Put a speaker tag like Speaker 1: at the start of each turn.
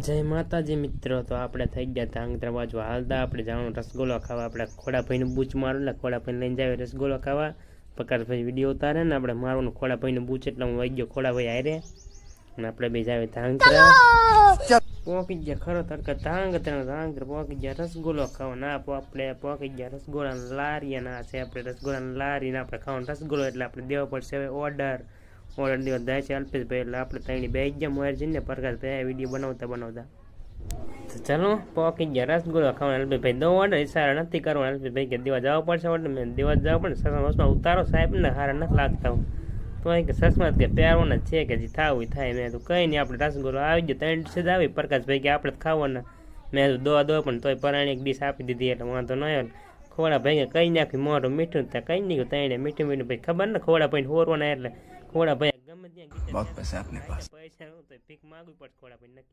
Speaker 1: જય માતાજી મિત્રો, તો આપણે થઈ ગયા ધાંગધ્રા બાજુ હાલતા આપણે જવાનું રસગોલો ખાવા. આપણે ખોડાભાઈને બૂચ મારું એટલે ખોડાભાઈને લઈને જાય રસગોલો ખાવા. પ્રકાશભાઈ વિડીયો ઉતારે ને આપણે મારવાનું ખોડાભાઈને બૂચ એટલે હું વહી ગયો ખોડાભાઈ હારે અને આપણે બે જાય ધાંગધ્રા પોકી ગયા ખરો તડકા ધાંગધ્રા પોકી ગયા રસગોલો ખાવા. ના આપણે પોકી ગયા રસગોળાની લારી ના છે આપણે રસગોળાની લારી આપણે ખાવાનું રસગોલો એટલે આપણે દેવો પડશે હવે ઓર્ડર દેવા જાય છે અલ્પેશભાઈ એટલે આપણે ત્રણે બે ગયા મોર જઈને પ્રકાશભાઈ વિડીયો બનાવતા ચાલો પોકી ગયા રસગોલો ખાવાનું. અલ્પેશભાઈ દો ઓર્ડર ઈશારા નથી કરવાનો. અલ્પેશભાઈ કે દેવા જવા પડશે ઓર્ડર મેં દેવા જવા પડે સસમાં ઉતારો સાહેબ ને હારા નથી લાગતા તો કે સસમાં કે પહેરવાના છે કે જે થાવું થાય. મેં તો કઈ નહીં આપણે રસગોલો આવી ગયો ત્રણ ડિશ જ આવી. પ્રકાશભાઈ કે આપણે ખાવાના મેં દો પણ તોય પરાણી એક ડીશ આપી દીધી એટલે વાંધો ન આવ્યો. ખોડા ભાઈ કઈ નાખ્યું મોઢું મીઠું ત્યાં કઈ નહીં તઈને મીઠું ભાઈ ખબર ને ખોડા ભાઈ હોરવાના એટલે ખોડા ભાઈ ગમે ત્યાં પૈસા ભીખ માગવી પડશે ખોડા ભાઈ નક્કી